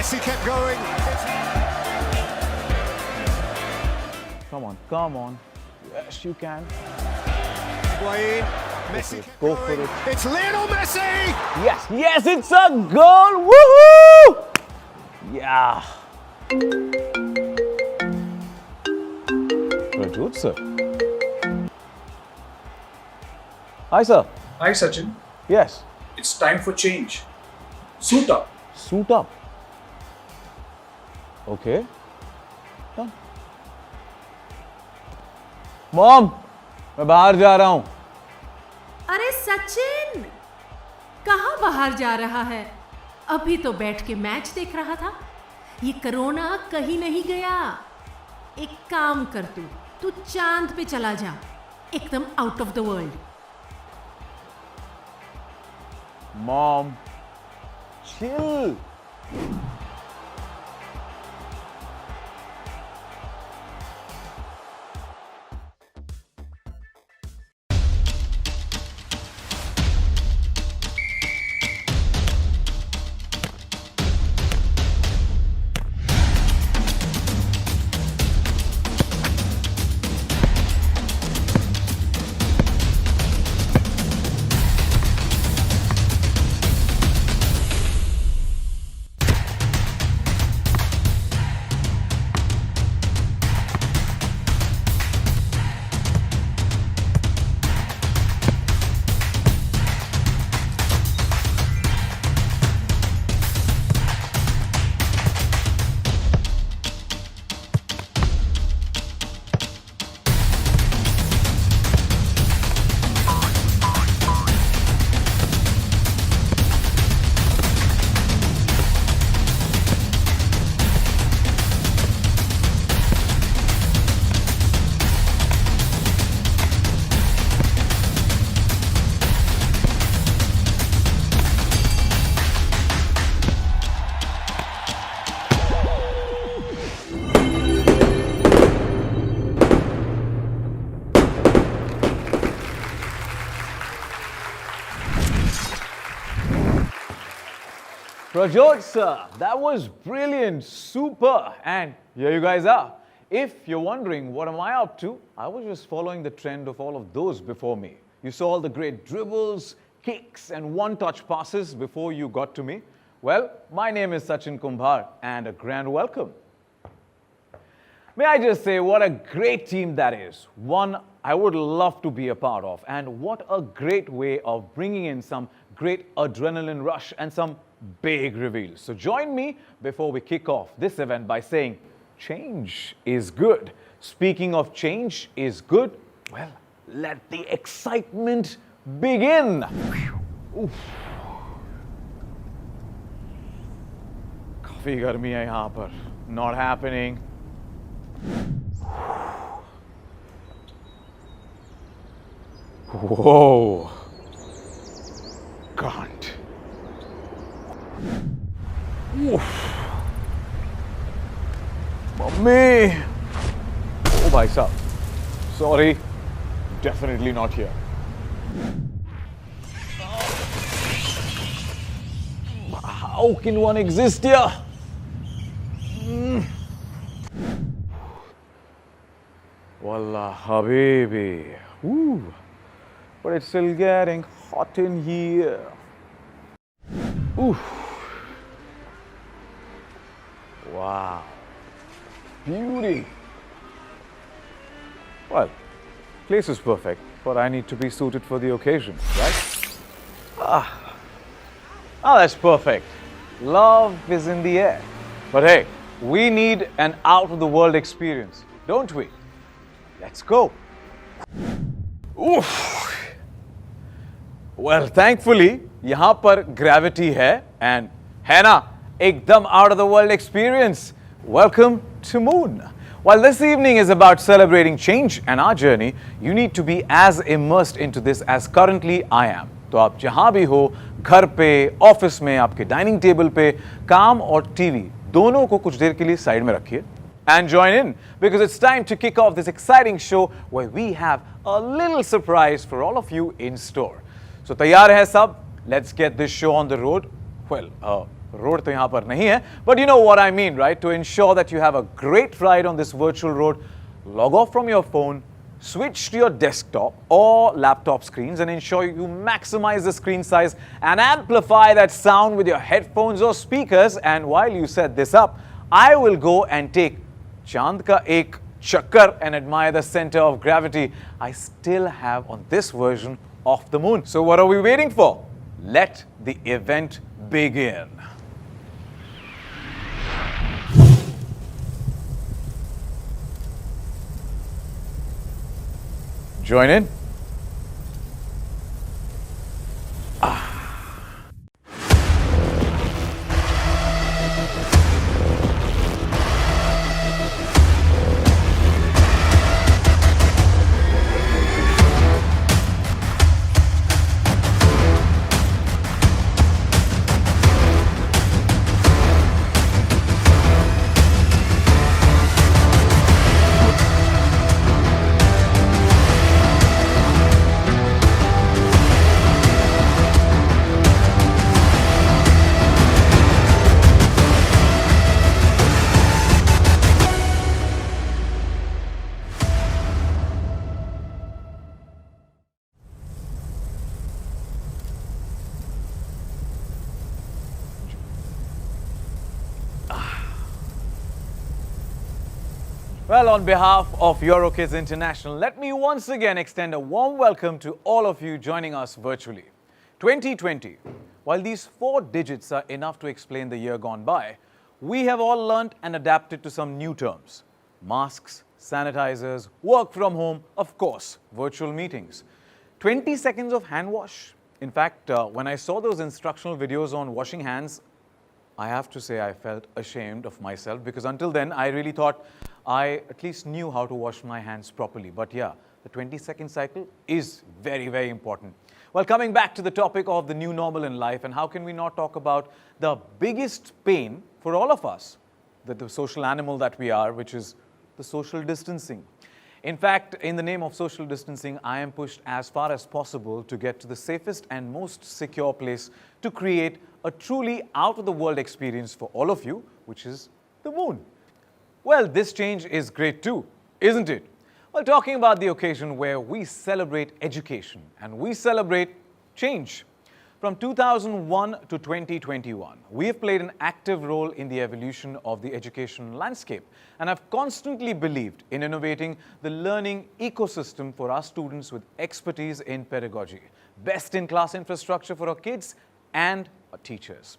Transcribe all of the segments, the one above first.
Messi kept going. Come on. Yes, you can. Higuain. Messi kept Go going. for it. It's Lionel Messi! Yes, it's a goal. Woohoo! Yeah. Good, sir. Hi, sir. Hi Sachin, Yes. it's time for change. Suit up. Suit up. Okay. Done. Mom, मैं बाहर जा रहा हूँ. अरे सचिन, कहाँ बाहर जा रहा है? अभी तो बैठ के मैच देख रहा था. ये कोरोना कहीं नहीं गया. एक काम कर तू चांद पे चला जा, एकदम out of the world. Mom, chill. Prajot sir, that was brilliant, super, and here you guys are. If you're wondering what am I up to, I was just following the trend of all of those before me. You saw all the great dribbles, kicks and one-touch passes before you got to me. Well, my name is Sachin Kumbhar and a grand welcome. May I just say what a great team that is. One I would love to be a part of, and what a great way of bringing in some great adrenaline rush and some big reveals. So join me before we kick off this event by saying change is good. Speaking of change is good, well, let the excitement begin. Oof. काफी गर्मी है यहाँ पर. Not happening. Whoa. Can't. Oof. Mummy. Oh, bhai sahab. Sorry. Definitely not here. How can one exist here? Wallah, habibi. Ooh. But it's still getting hot in here. Oof. Wow. Beauty. Well, place is perfect, but I need to be suited for the occasion, right? Ah, that's perfect. Love is in the air. But hey, we need an out-of-the-world experience, don't we? Let's go. Oof. Well, thankfully, यहाँ पर gravity है and है ना एकदम out-of-the-world experience. Welcome to Moon. While this evening is about celebrating change and our journey, you need to be as immersed into this as currently I am. तो आप जहाँ भी हो, घर पे, ऑफिस में, आपके डाइनिंग टेबल पे, काम और टीवी दोनों को कुछ देर के लिए साइड में रखिए. And join in because it's time to kick off this exciting show where we have a little surprise for all of you in store. So तैयार है सब? Let's get this show on the road. Well, road तो यहाँ पर नहीं है, but you know what I mean, right? To ensure that you have a great ride on this virtual road, log off from your phone, switch to your desktop or laptop screens and ensure you maximize the screen size and amplify that sound with your headphones or speakers. And while you set this up, I will go and take Chand ka ek chakkar and admire the center of gravity I still have on this version of the moon. So what are we waiting for? Let the event begin. Join in. Well, on behalf of EuroKids International, let me once again extend a warm welcome to all of you joining us virtually. 2020. While these 4 digits are enough to explain the year gone by, we have all learnt and adapted to some new terms. Masks, sanitizers, work from home, of course, virtual meetings. 20 seconds of hand wash. In fact, when I saw those instructional videos on washing hands, I have to say I felt ashamed of myself because until then I really thought I at least knew how to wash my hands properly. But yeah, the 20-second cycle is very, very important. Well, coming back to the topic of the new normal in life, and how can we not talk about the biggest pain for all of us, the social animal that we are, which is the social distancing. In fact, in the name of social distancing, I am pushed as far as possible to get to the safest and most secure place to create a truly out-of-the-world experience for all of you, which is the moon. Well, this change is great too, isn't it? Well, talking about the occasion where we celebrate education and we celebrate change. From 2001 to 2021, we have played an active role in the evolution of the education landscape and have constantly believed in innovating the learning ecosystem for our students with expertise in pedagogy, best-in-class infrastructure for our kids and our teachers.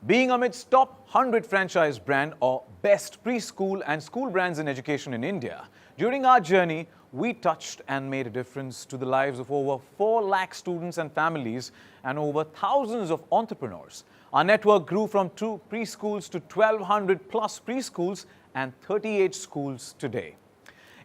Being amidst top 100 franchise brand or best preschool and school brands in education in India, during our journey, we touched and made a difference to the lives of over 4 lakh students and families and over thousands of entrepreneurs. Our network grew from 2 preschools to 1,200 plus preschools and 38 schools today.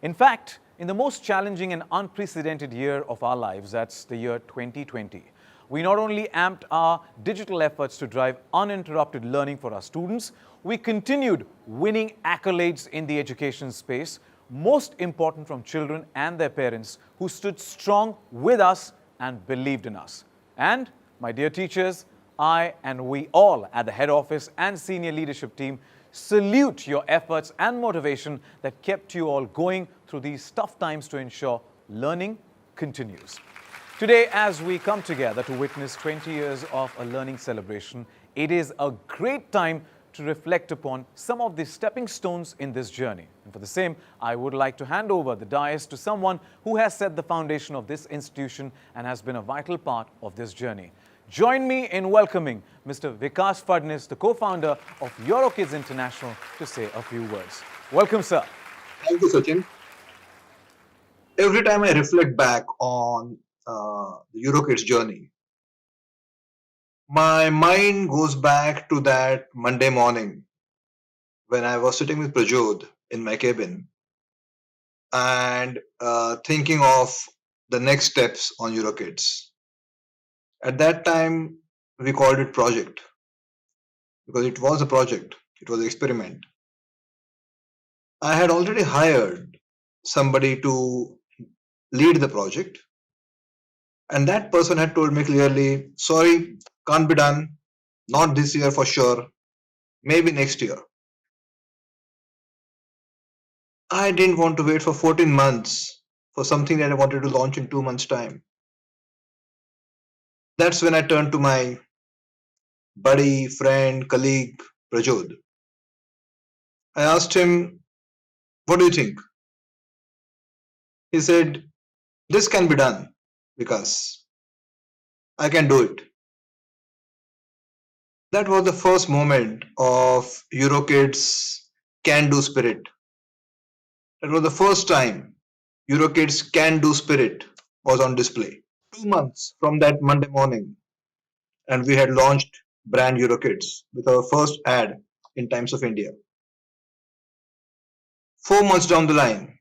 In fact, in the most challenging and unprecedented year of our lives, that's the year 2020, we not only amped our digital efforts to drive uninterrupted learning for our students, we continued winning accolades in the education space, most important from children and their parents who stood strong with us and believed in us. And, my dear teachers, I and we all at the head office and senior leadership team salute your efforts and motivation that kept you all going through these tough times to ensure learning continues. Today, as we come together to witness 20 years of a learning celebration, it is a great time to reflect upon some of the stepping stones in this journey. And for the same, I would like to hand over the dais to someone who has set the foundation of this institution and has been a vital part of this journey. Join me in welcoming Mr. Vikas Fadnis, the co-founder of EuroKids International, to say a few words. Welcome, sir. Thank you, Sachin. Every time I reflect back on the EuroKids journey, my mind goes back to that Monday morning when I was sitting with Prajod in my cabin and thinking of the next steps on EuroKids. At that time, we called it project because it was a project, it was an experiment. I had already hired somebody to lead the project, and that person had told me clearly, sorry, can't be done. Not this year for sure, maybe next year. I didn't want to wait for 14 months for something that I wanted to launch in 2 months' time. That's when I turned to my buddy, friend, colleague, Prajod. I asked him, what do you think? He said, this can be done because I can do it. That was the first moment of EuroKids can do spirit. That was the first time EuroKids can do spirit was on display. 2 months from that Monday morning, and we had launched brand EuroKids with our first ad in Times of India. 4 months down the line,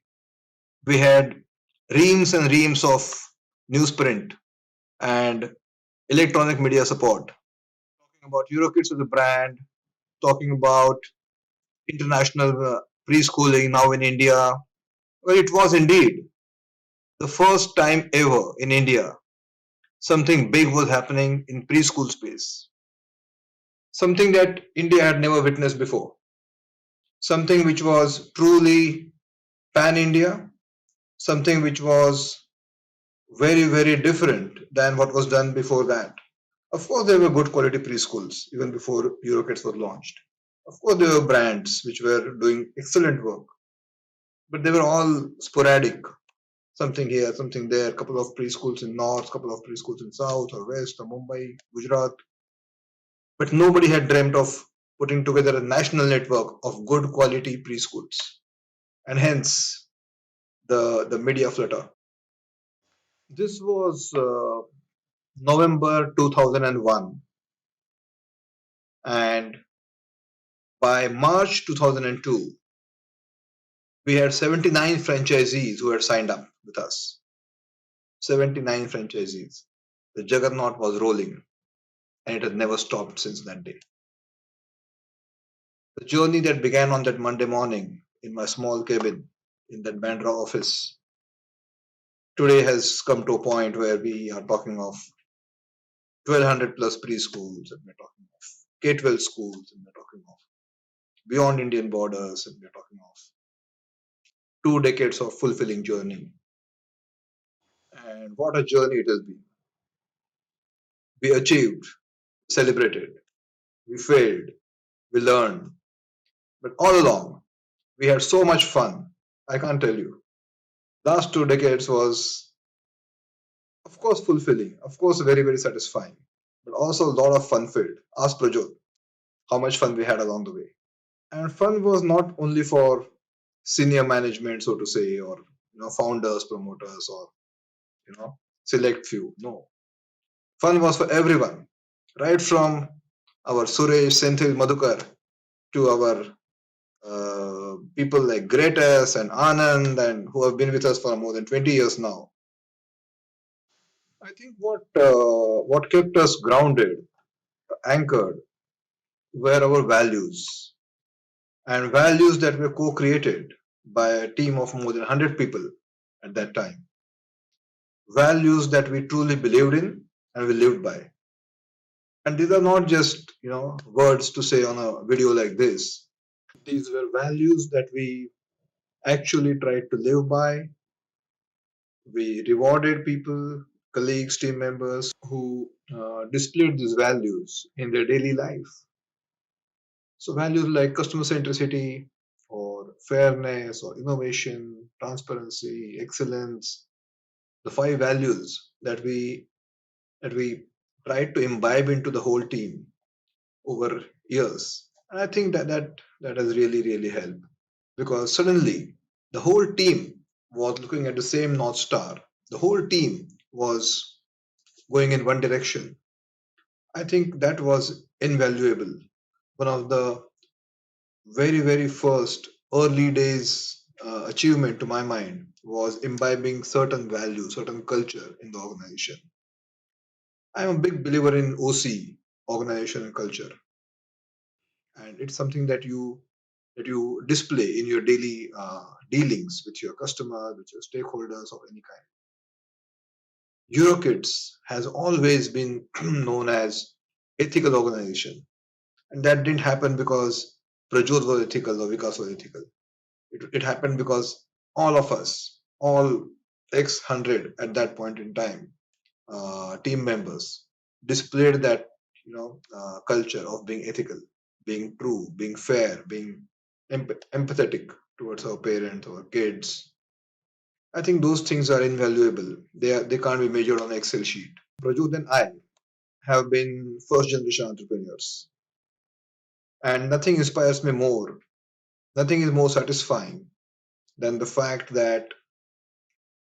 we had reams and reams of newsprint and electronic media support talking about EuroKids as a brand, talking about international preschooling now in India. Well, it was indeed the first time ever in India something big was happening in preschool space. Something that India had never witnessed before. Something which was truly pan-India. Something which was very, very different than what was done before that. Of course, there were good quality preschools even before EuroKids was launched. Of course, there were brands which were doing excellent work, but they were all sporadic. Something here, something there, a couple of preschools in North, couple of preschools in South or West or Mumbai, Gujarat. But nobody had dreamt of putting together a national network of good quality preschools. And hence the media flutter. This was November 2001. And by March 2002, we had 79 franchisees who had signed up with us. 79 franchisees. The juggernaut was rolling, and it has never stopped since that day. The journey that began on that Monday morning in my small cabin in that Bandra office today has come to a point where we are talking of 1200 plus preschools, and we're talking of K-12 schools, and we're talking of beyond Indian borders, and we're talking of 2 decades of fulfilling journey. And what a journey it has been. We achieved, celebrated, we failed, we learned, but all along we had so much fun. I can't tell you. Last 2 decades was, of course, fulfilling, of course, very, very satisfying, but also a lot of fun filled. Ask Prajot how much fun we had along the way. And fun was not only for senior management, so to say, or founders, promoters, or select few. No, fun was for everyone, right from our Suresh, Senthil, Madhukar to our people like Gretas and Anand, and who have been with us for more than 20 years now. I think what kept us grounded, anchored, were our values, and values that were co-created by a team of more than 100 people at that time. Values that we truly believed in and we lived by. And these are not just words to say on a video like this. These were values that we actually tried to live by. We rewarded people, colleagues, team members who displayed these values in their daily life. So values like customer centricity or fairness or innovation, transparency, excellence, the 5 values that we tried to imbibe into the whole team over years. And I think that has really, really helped, because suddenly the whole team was looking at the same North Star. The whole team was going in one direction. I think that was invaluable. One of the very, very first early days achievement to my mind was imbibing certain values, certain culture in the organization. I'm a big believer in OC, organization and culture, and it's something that you display in your daily dealings with your customers, with your stakeholders of any kind. EuroKids has always been known as ethical organization. And that didn't happen because Prajot was ethical or Vikas was ethical. It happened because all of us, all X 100 at that point in time, team members displayed that culture of being ethical, being true, being fair, being empathetic towards our parents, our kids. I think those things are invaluable. They can't be measured on an Excel sheet. Prajot and I have been first generation entrepreneurs, and nothing inspires me more. Nothing is more satisfying than the fact that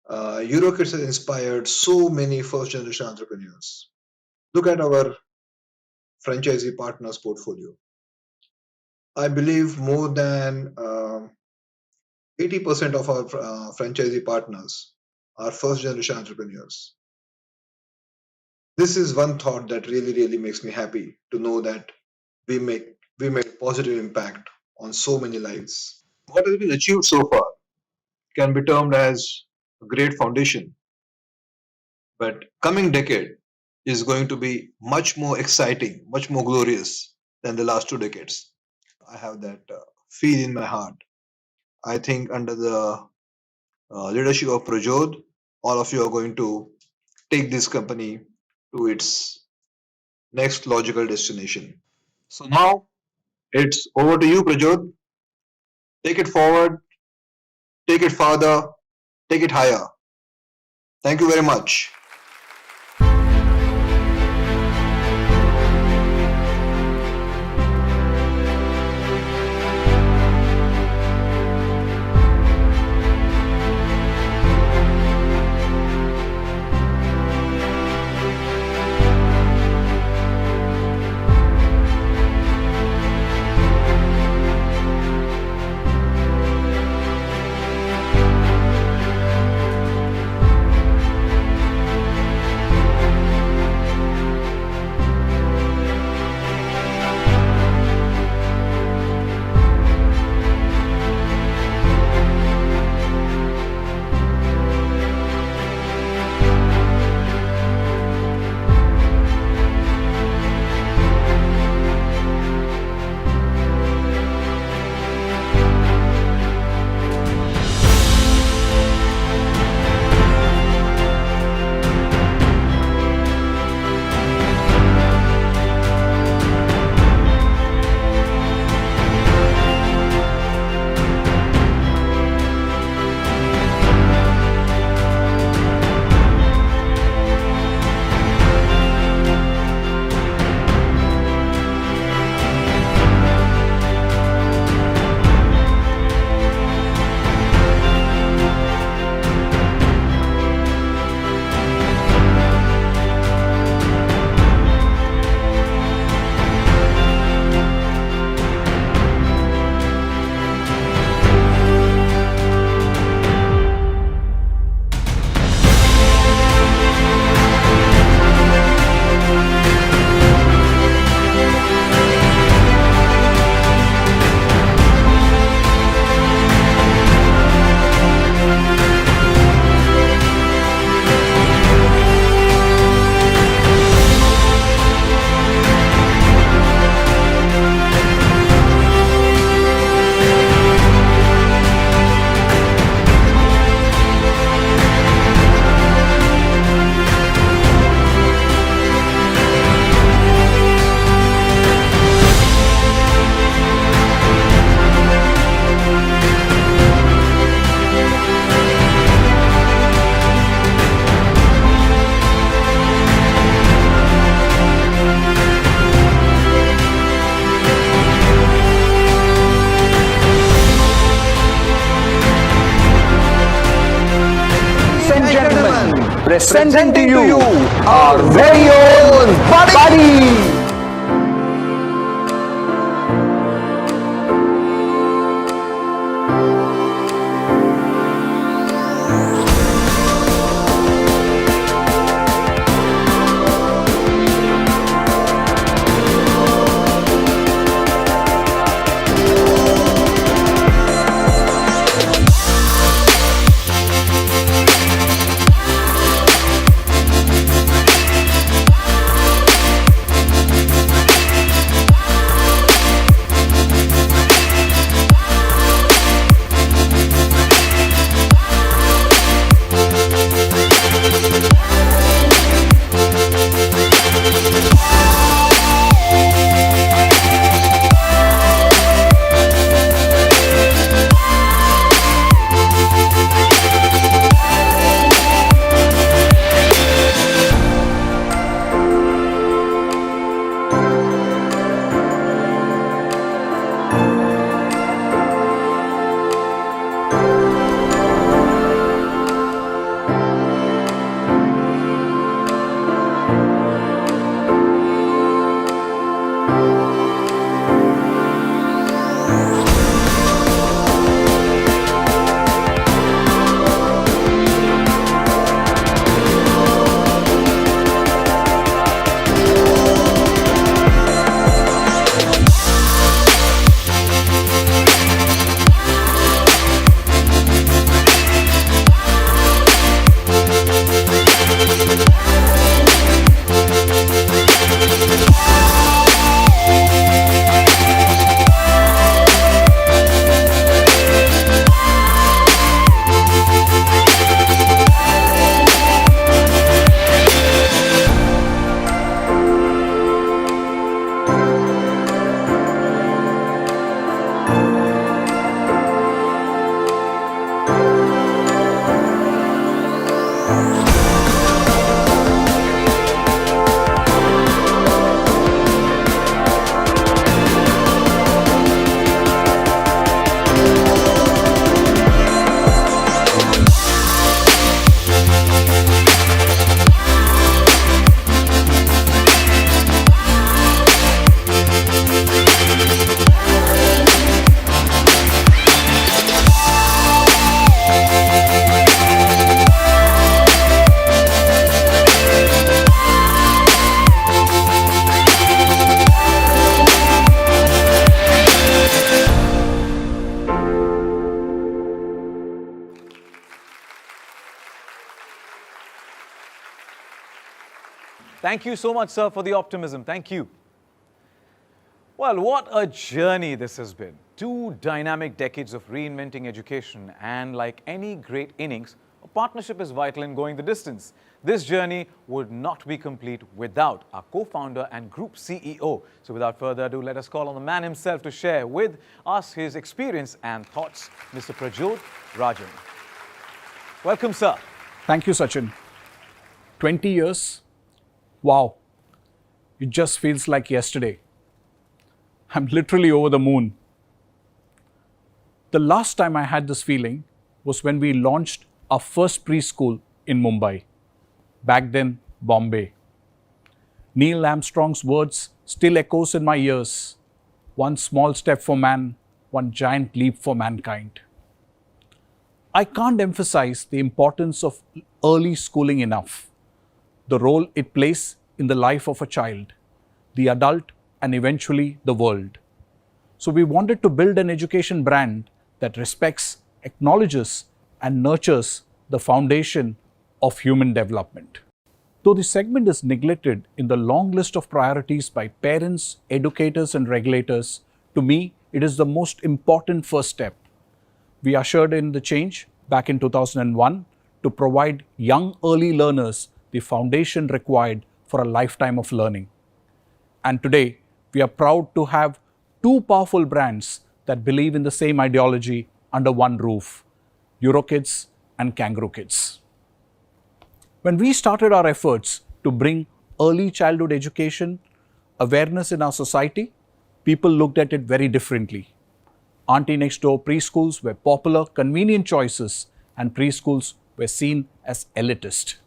EuroKids has inspired so many first generation entrepreneurs. Look at our franchisee partners portfolio. I believe more than 80% of our franchisee partners are first generation entrepreneurs. This is one thought that really makes me happy to know that we made a positive impact on so many lives. What has been achieved so far can be termed as a great foundation, but coming decade is going to be much more exciting, much more glorious than the last 2 decades. I have that feel in my heart. I think under the leadership of Prajod, all of you are going to take this company to its next logical destination. So now it's over to you, Prajod. Take it forward, take it farther, take it higher. Thank you very much. Presenting to you our very own Buddy. Thank you so much, sir, for the optimism. Thank you. Well, what a journey this has been. 2 dynamic decades of reinventing education, and like any great innings, a partnership is vital in going the distance. This journey would not be complete without our co-founder and group CEO. So without further ado, let us call on the man himself to share with us his experience and thoughts, Mr. Prajot Rajan. Welcome, sir. Thank you, Sachin. 20 years? Wow. It just feels like yesterday. I'm literally over the moon. The last time I had this feeling was when we launched our first preschool in Mumbai. Back then, Bombay. Neil Armstrong's words still echoes in my ears. One small step for man, one giant leap for mankind. I can't emphasize the importance of early schooling enough. The role it plays in the life of a child, the adult, and eventually the world. So we wanted to build an education brand that respects, acknowledges, and nurtures the foundation of human development. Though the segment is neglected in the long list of priorities by parents, educators, and regulators, to me, it is the most important first step. We ushered in the change back in 2001 to provide young early learners the foundation required for a lifetime of learning. And today, we are proud to have 2 powerful brands that believe in the same ideology under one roof, EuroKids and Kangaroo Kids. When we started our efforts to bring early childhood education awareness in our society, people looked at it very differently. Auntie next door preschools were popular, convenient choices, and preschools were seen as elitist.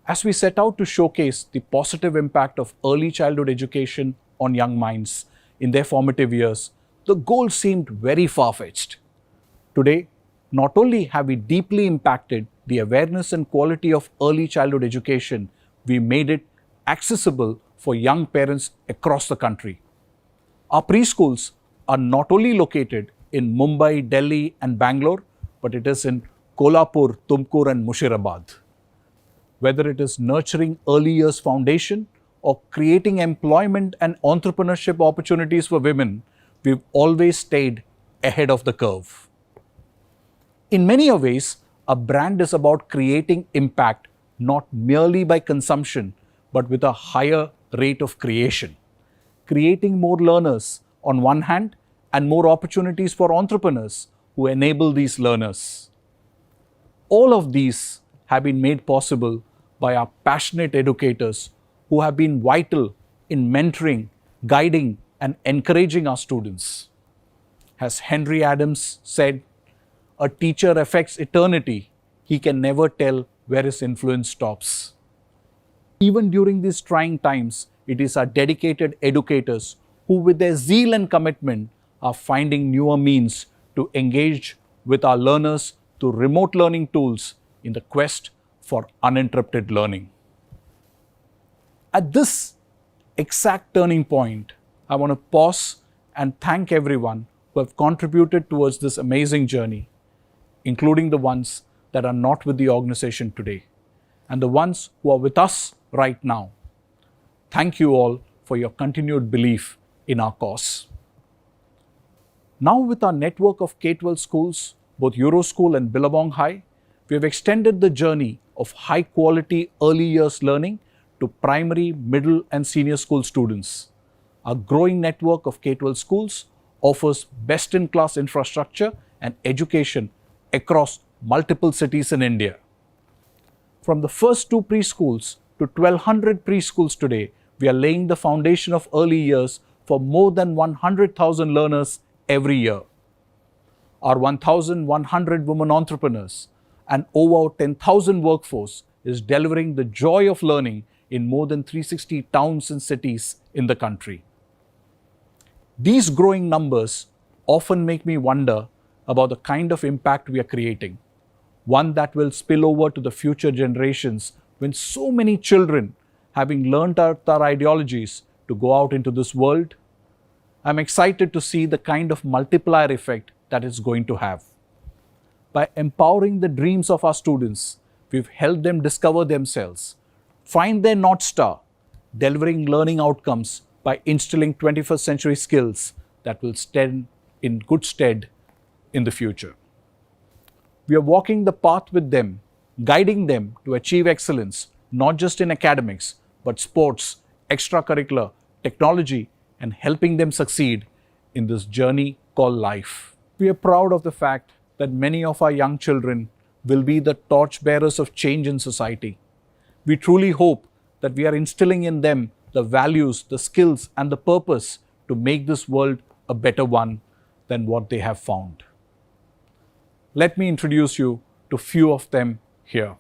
As we set out to showcase the positive impact of early childhood education on young minds in their formative years, the goal seemed very far-fetched. Today, not only have we deeply impacted the awareness and quality of early childhood education, we made it accessible for young parents across the country. Our preschools are not only located in Mumbai, Delhi, and Bangalore, but it is in Kolhapur, Tumkur, and Mushirabad. Whether it is nurturing early years foundation or creating employment and entrepreneurship opportunities for women, we've always stayed ahead of the curve. In many ways, a brand is about creating impact not merely by consumption, but with a higher rate of creation. Creating more learners on one hand and more opportunities for entrepreneurs who enable these learners. All of these have been made possible by our passionate educators who have been vital in mentoring, guiding, and encouraging our students. As Henry Adams said, "A teacher affects eternity. He can never tell where his influence stops." Even during these trying times, it is our dedicated educators who, with their zeal and commitment, are finding newer means to engage with our learners through remote learning tools in the quest for uninterrupted learning. At this exact turning point, I want to pause and thank everyone who have contributed towards this amazing journey, including the ones that are not with the organization today and the ones who are with us right now. Thank you all for your continued belief in our cause. Now, with our network of K-12 schools, both EuroSchool and Billabong High, we have extended the journey of high-quality early years learning to primary, middle, and senior school students. Our growing network of K-12 schools offers best-in-class infrastructure and education across multiple cities in India. From the first 2 preschools to 1,200 preschools today, we are laying the foundation of early years for more than 100,000 learners every year. Our 1,100 women entrepreneurs and over 10,000 workforce is delivering the joy of learning in more than 360 towns and cities in the country. These growing numbers often make me wonder about the kind of impact we are creating, one that will spill over to the future generations when so many children, having learnt our ideologies, to go out into this world. I'm excited to see the kind of multiplier effect that it's going to have. By empowering the dreams of our students, we've helped them discover themselves, find their North Star, delivering learning outcomes by instilling 21st century skills that will stand in good stead in the future. We are walking the path with them, guiding them to achieve excellence, not just in academics, but sports, extracurricular, technology, and helping them succeed in this journey called life. We are proud of the fact that many of our young children will be the torchbearers of change in society. We truly hope that we are instilling in them the values, the skills, and the purpose to make this world a better one than what they have found. Let me introduce you to few of them here.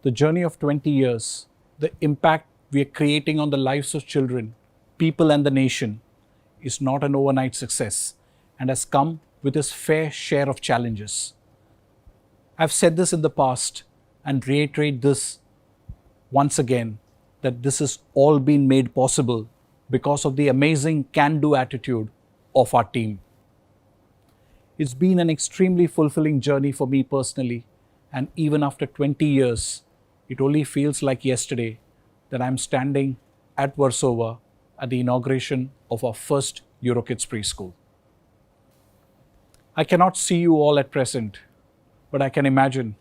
The journey of 20 years, the impact we are creating on the lives of children, people, and the nation is not an overnight success and has come with its fair share of challenges. I've said this in the past and reiterate this once again, that this has all been made possible because of the amazing can-do attitude of our team. It's been an extremely fulfilling journey for me personally, and even after 20 years, it only feels like yesterday that I'm standing at Warsaw at the inauguration of our first EuroKids Preschool. I cannot see you all at present, but I can imagine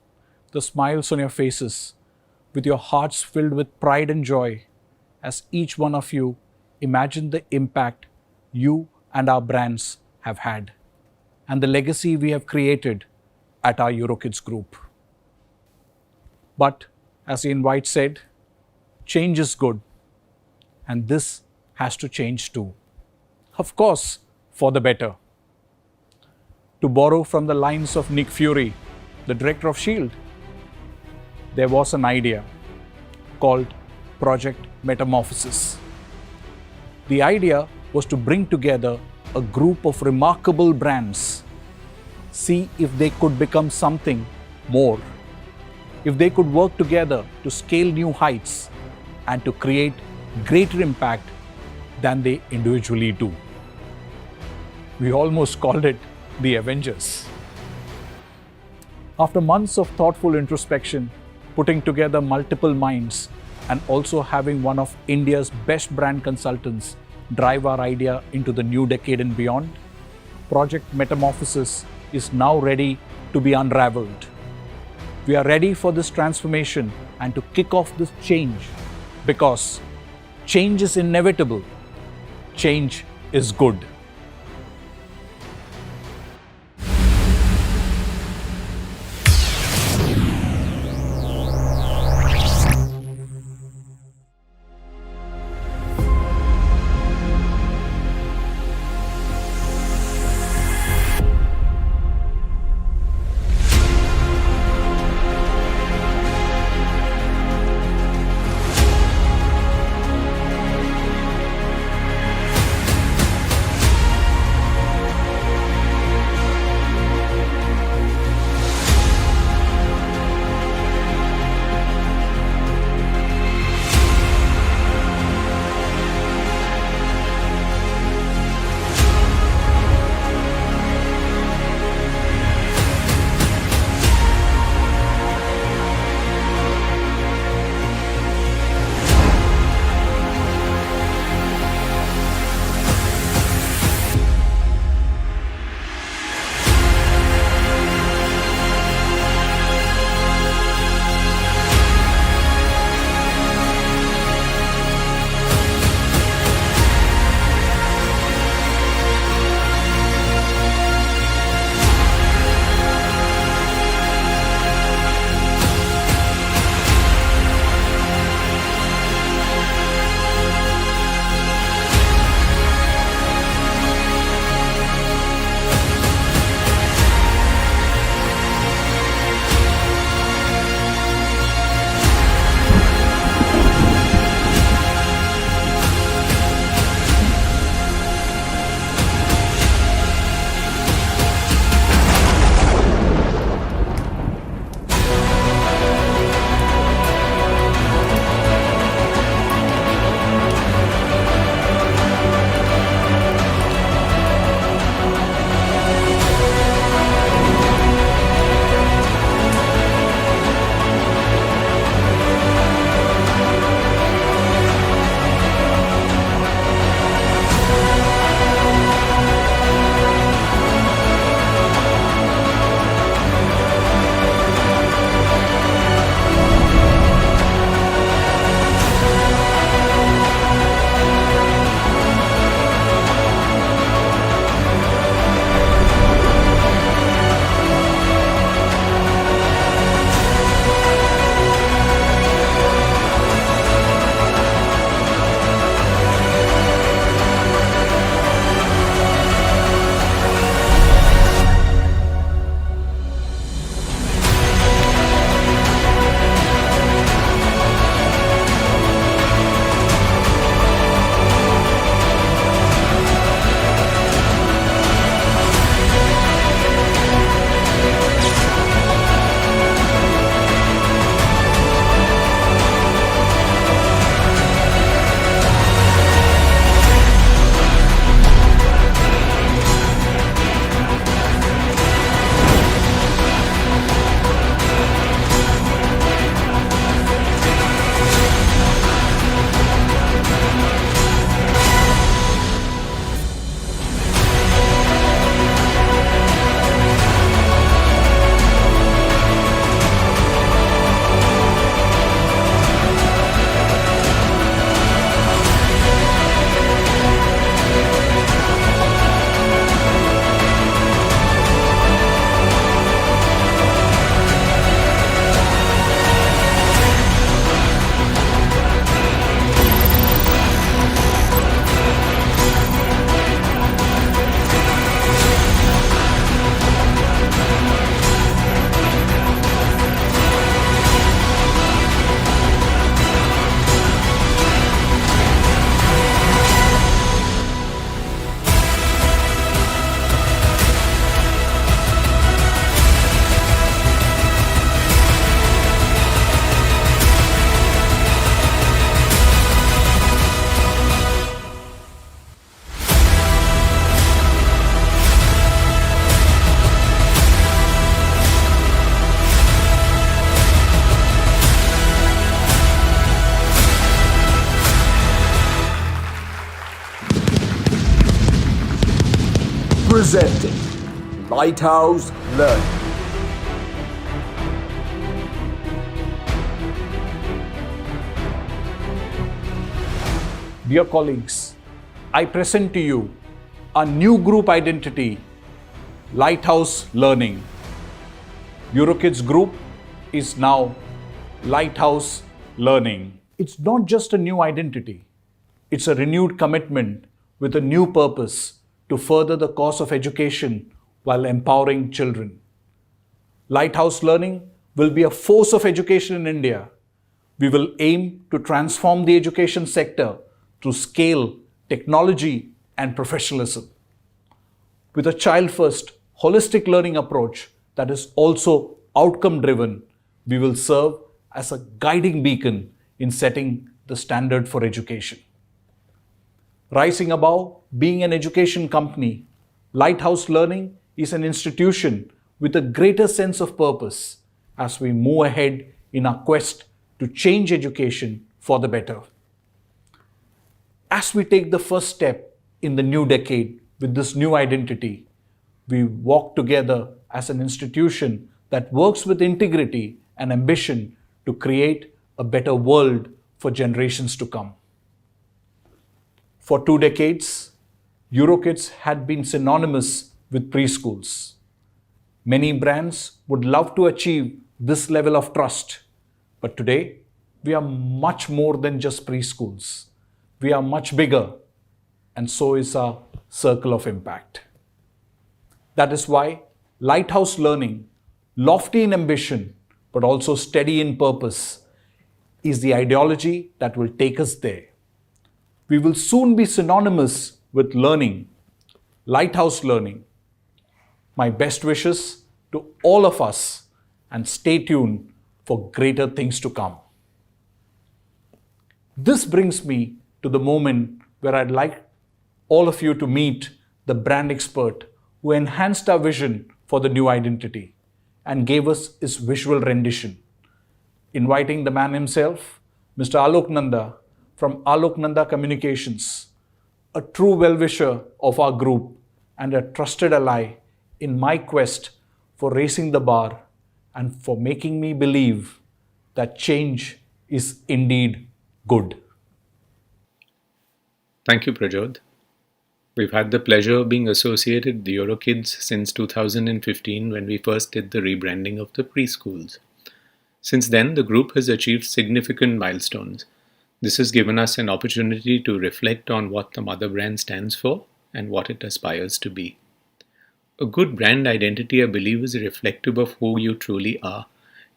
the smiles on your faces with your hearts filled with pride and joy as each one of you imagine the impact you and our brands have had and the legacy we have created at our EuroKids group. But as the invite said, change is good, and this has to change too. Of course, for the better. To borrow from the lines of Nick Fury, the director of S.H.I.E.L.D., there was an idea called Project Metamorphosis. The idea was to bring together a group of remarkable brands, see if they could become something more, if they could work together to scale new heights and to create greater impact than they individually do. We almost called it the Avengers. After months of thoughtful introspection, putting together multiple minds, and also having one of India's best brand consultants drive our idea into the new decade and beyond, Project Metamorphosis is now ready to be unraveled. We are ready for this transformation and to kick off this change because change is inevitable. Change is good. presenting Lighthouse Learning. Dear colleagues, I present to you a new group identity, Lighthouse Learning. EuroKids Group is now Lighthouse Learning. It's not just a new identity, it's a renewed commitment with a new purpose to further the cause of education while empowering children. Lighthouse Learning will be a force of education in India. We will aim to transform the education sector through scale, technology, and professionalism. With a child-first, holistic learning approach that is also outcome-driven, we will serve as a guiding beacon in setting the standard for education. Rising above being an education company, Lighthouse Learning is an institution with a greater sense of purpose as we move ahead in our quest to change education for the better. As we take the first step in the new decade with this new identity, we walk together as an institution that works with integrity and ambition to create a better world for generations to come. For 2 decades, EuroKids had been synonymous with preschools. Many brands would love to achieve this level of trust, but today we are much more than just preschools. We are much bigger, and so is our circle of impact. That is why Lighthouse Learning, lofty in ambition but also steady in purpose, is the ideology that will take us there. We will soon be synonymous with learning, Lighthouse Learning. My best wishes to all of us, and stay tuned for greater things to come. This brings me to the moment where I'd like all of you to meet the brand expert who enhanced our vision for the new identity and gave us his visual rendition. Inviting the man himself, Mr. Alok Nanda from Alok Nanda Communications, a true well-wisher of our group and a trusted ally in my quest for raising the bar and for making me believe that change is indeed good. Thank you, Prajod. We've had the pleasure of being associated with the EuroKids since 2015 when we first did the rebranding of the preschools. Since then, the group has achieved significant milestones. This has given us an opportunity to reflect on what the mother brand stands for and what it aspires to be. A good brand identity, I believe, is reflective of who you truly are.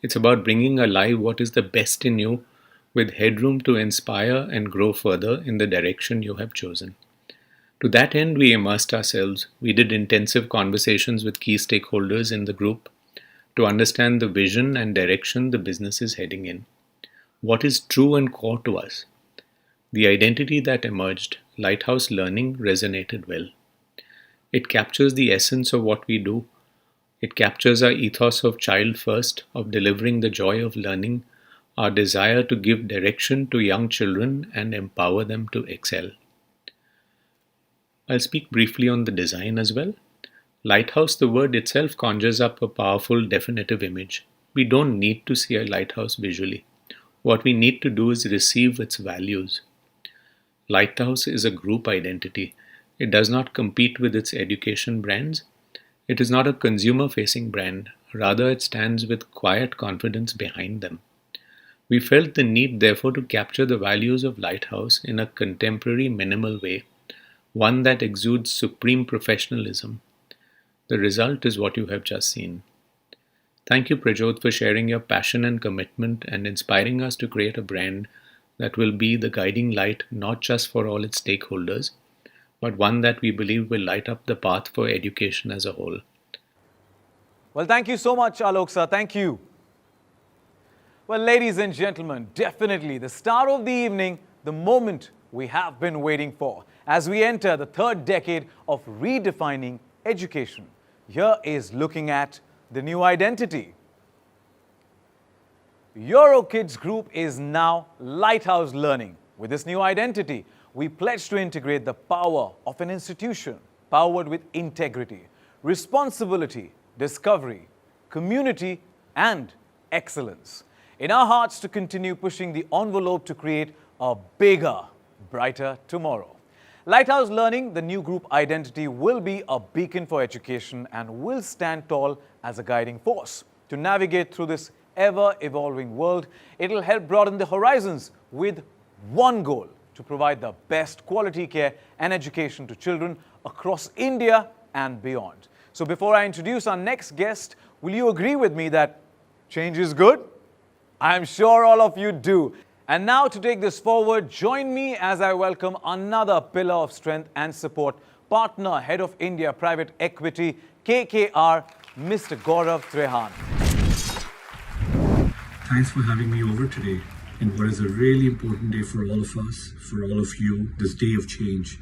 It's about bringing alive what is the best in you, with headroom to inspire and grow further in the direction you have chosen. To that end, we immersed ourselves. We did intensive conversations with key stakeholders in the group to understand the vision and direction the business is heading in. What is true and core to us? The identity that emerged, Lighthouse Learning, resonated well. It captures the essence of what we do. It captures our ethos of child first, of delivering the joy of learning, our desire to give direction to young children and empower them to excel. I'll speak briefly on the design as well. Lighthouse, the word itself, conjures up a powerful definitive image. We don't need to see a lighthouse visually. What we need to do is receive its values. Lighthouse is a group identity. It does not compete with its education brands. It is not a consumer-facing brand. Rather, it stands with quiet confidence behind them. We felt the need, therefore, to capture the values of Lighthouse in a contemporary, minimal way, one that exudes supreme professionalism. The result is what you have just seen. Thank you, Prajot, for sharing your passion and commitment and inspiring us to create a brand that will be the guiding light not just for all its stakeholders, but one that we believe will light up the path for education as a whole. Well, thank you so much, Alok sir. Thank you. Well, ladies and gentlemen, definitely the star of the evening, the moment we have been waiting for as we enter the third decade of redefining education. Here is looking at the new identity. EuroKids Group is now Lighthouse Learning. With this new identity, we pledge to integrate the power of an institution, powered with integrity, responsibility, discovery, community, and excellence. In our hearts to continue pushing the envelope to create a bigger, brighter tomorrow. Lighthouse Learning, the new group identity, will be a beacon for education and will stand tall as a guiding force. To navigate through this ever-evolving world, it'll help broaden the horizons with one goal: to provide the best quality care and education to children across India and beyond. So before I introduce our next guest, will you agree with me that change is good? I'm sure all of you do. And now to take this forward, join me as I welcome another pillar of strength and support, partner, Head of India Private Equity, KKR, Mr. Gaurav Trehan. Thanks for having me over today in what is a really important day for all of us, for all of you, this day of change.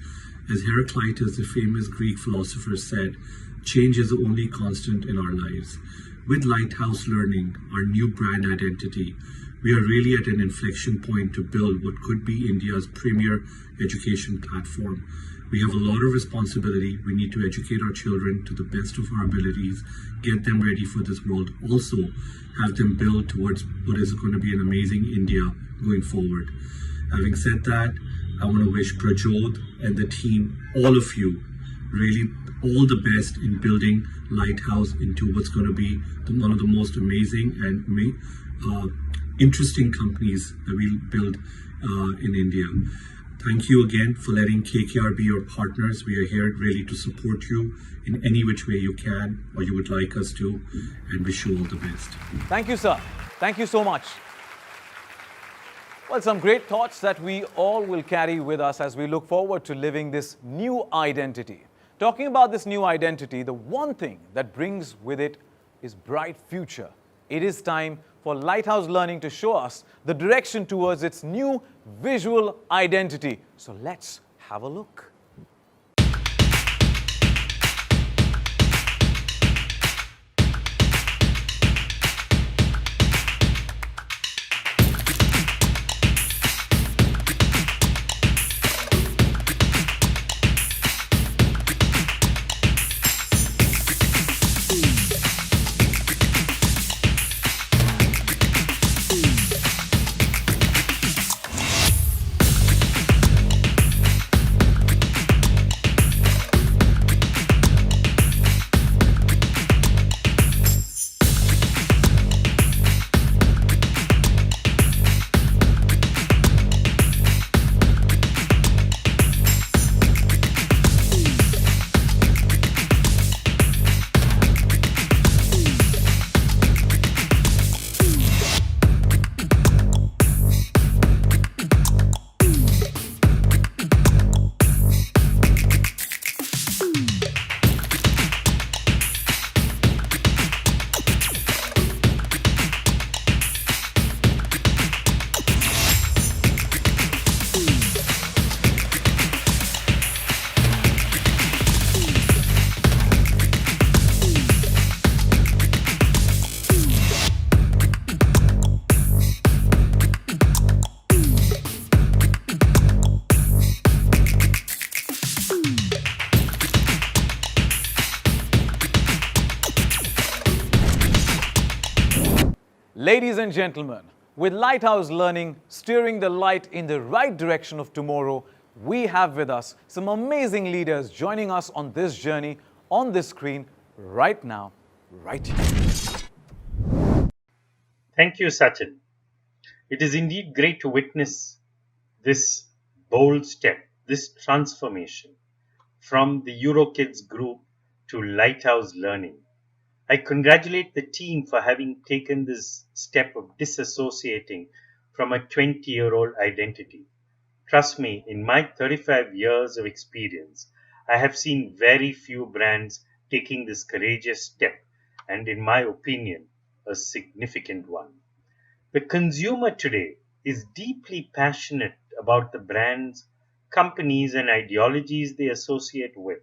As Heraclitus, the famous Greek philosopher, said, change is the only constant in our lives. With Lighthouse Learning, our new brand identity, we are really at an inflection point to build what could be India's premier education platform. We have a lot of responsibility. We need to educate our children to the best of our abilities, get them ready for this world, also have them build towards what is going to be an amazing India going forward. Having said that, I want to wish Prajod and the team, all of you, really all the best in building Lighthouse into what's going to be one of the most amazing and interesting companies that we'll build in India. Thank you again for letting KKR be your partners. We are here really to support you in any which way you can or you would like us to, and wish you all the best. Thank you, sir. Thank you so much. Well, some great thoughts that we all will carry with us as we look forward to living this new identity. Talking about this new identity, the one thing that brings with it is bright future. It is time for Lighthouse Learning to show us the direction towards its new visual identity. So let's have a look. Ladies and gentlemen, with Lighthouse Learning steering the light in the right direction of tomorrow, we have with us some amazing leaders joining us on this journey on this screen right now, right here. Thank you, Sachin. It is indeed great to witness this bold step, this transformation from the EuroKids Group to Lighthouse Learning. I congratulate the team for having taken this step of disassociating from a 20-year-old identity. Trust me, in my 35 years of experience, I have seen very few brands taking this courageous step, and in my opinion, a significant one. The consumer today is deeply passionate about the brands, companies, and ideologies they associate with.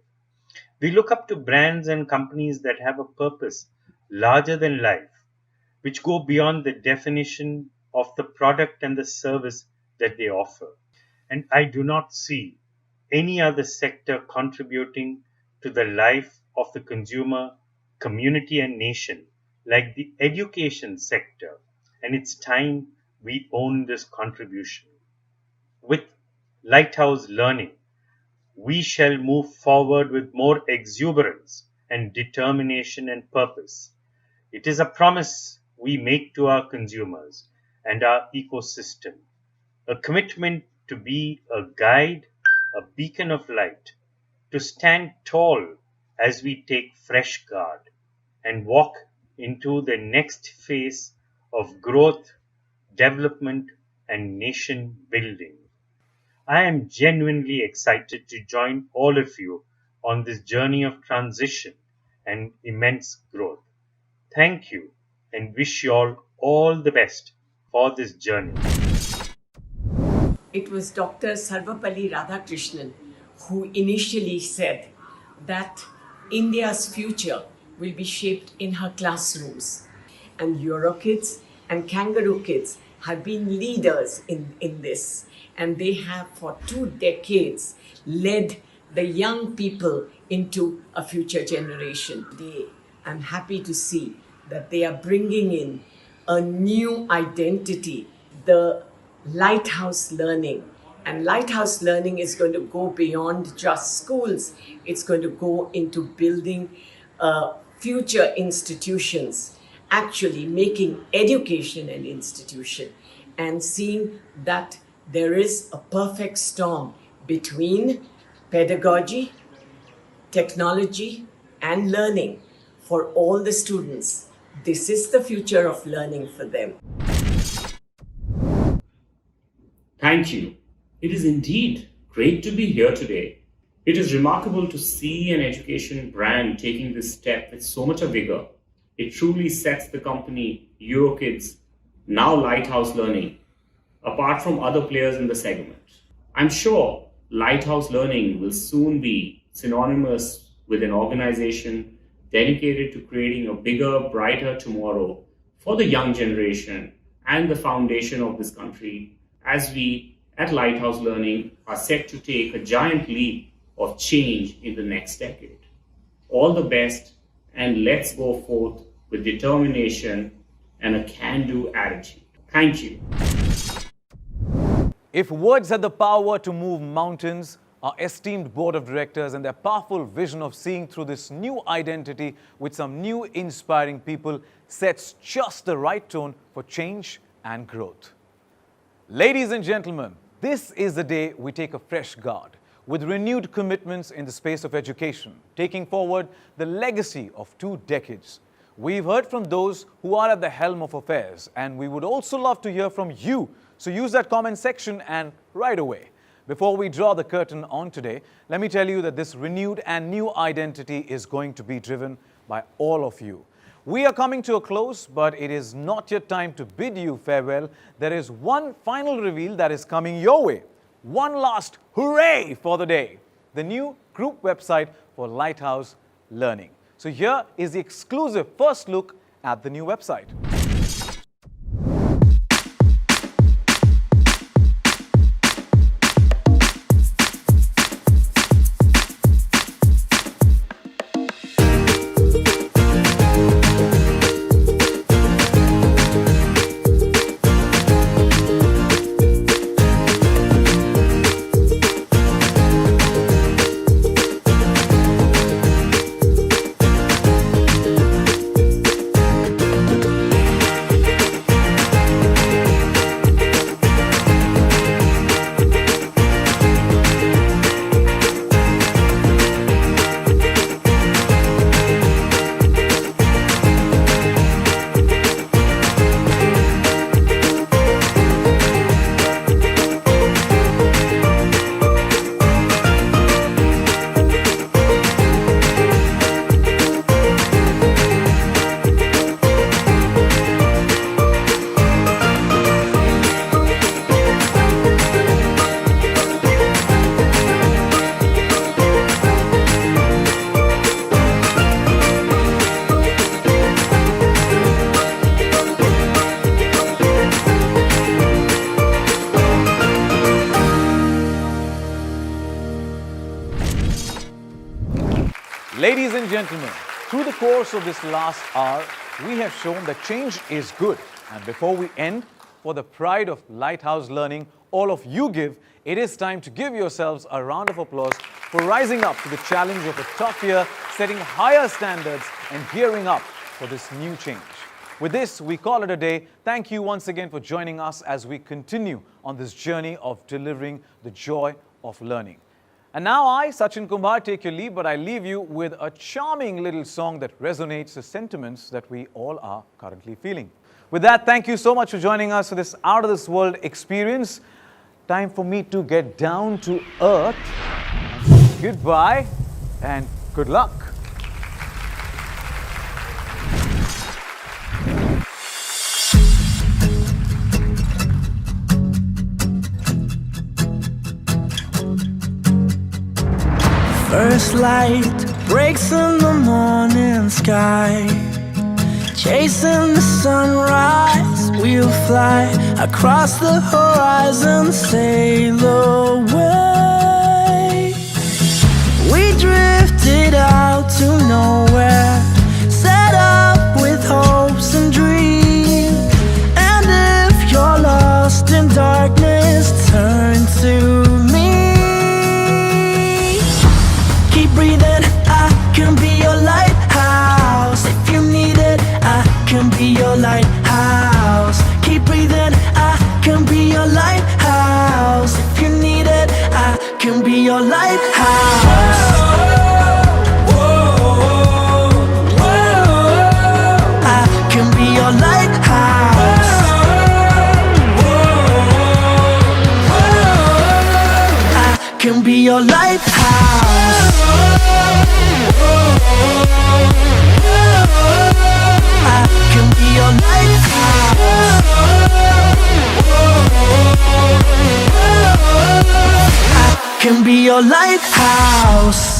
We look up to brands and companies that have a purpose larger than life, which go beyond the definition of the product and the service that they offer. And I do not see any other sector contributing to the life of the consumer, community, and nation, like the education sector, and it's time we own this contribution. With Lighthouse Learning, we shall move forward with more exuberance and determination and purpose. It is a promise we make to our consumers and our ecosystem, a commitment to be a guide, a beacon of light, to stand tall as we take fresh guard and walk into the next phase of growth, development, and nation building. I am genuinely excited to join all of you on this journey of transition and immense growth. Thank you and wish you all the best for this journey. It was Dr. Sarvapalli Radhakrishnan who initially said that India's future will be shaped in her classrooms. And EuroKids and Kangaroo Kids have been leaders in this. And they have for 2 decades led the young people into a future generation. I'm happy to see that they are bringing in a new identity, the Lighthouse Learning. And Lighthouse Learning is going to go beyond just schools. It's going to go into building future institutions, actually making education an institution and seeing that there is a perfect storm between pedagogy, technology, and learning for all the students. This is the future of learning for them. Thank you. It is indeed great to be here today. It is remarkable to see an education brand taking this step with so much vigor. It truly sets the company EuroKids, now Lighthouse Learning, apart from other players in the segment. I'm sure Lighthouse Learning will soon be synonymous with an organization dedicated to creating a bigger, brighter tomorrow for the young generation and the foundation of this country, as we at Lighthouse Learning are set to take a giant leap of change in the next decade. All the best, and let's go forth with determination and a can-do attitude. Thank you. If words had the power to move mountains, our esteemed board of directors and their powerful vision of seeing through this new identity with some new inspiring people sets just the right tone for change and growth. Ladies and gentlemen, this is the day we take a fresh guard with renewed commitments in the space of education, taking forward the legacy of 2 decades. We've heard from those who are at the helm of affairs, and we would also love to hear from you. So use that comment section and right away. Before we draw the curtain on today, let me tell you that this renewed and new identity is going to be driven by all of you. We are coming to a close, but it is not yet time to bid you farewell. There is one final reveal that is coming your way. One last hooray for the day. The new group website for Lighthouse Learning. So here is the exclusive first look at the new website. Ladies and gentlemen, through the course of this last hour, we have shown that change is good. And before we end, for the pride of Lighthouse Learning, all of you give, it is time to give yourselves a round of applause for rising up to the challenge of a tough year, setting higher standards and gearing up for this new change. With this, we call it a day. Thank you once again for joining us as we continue on this journey of delivering the joy of learning. And now I, Sachin Kumar, take your leave, but I leave you with a charming little song that resonates the sentiments that we all are currently feeling. With that, thank you so much for joining us for this out-of-this-world experience. Time for me to get down to earth. Goodbye and good luck. First light breaks in the morning sky. Chasing the sunrise, we'll fly across the horizon, sail away. We drifted out to nowhere, set up with hopes and dreams. And if you're lost in darkness, turn to me. Keep breathing, I can be your lighthouse. If you need it, I can be your lighthouse. Keep breathing, I can be your lighthouse. If you need it, I can be your lighthouse. I can be your lighthouse. I can be your lighthouse. I can be your lighthouse. I can be your lighthouse.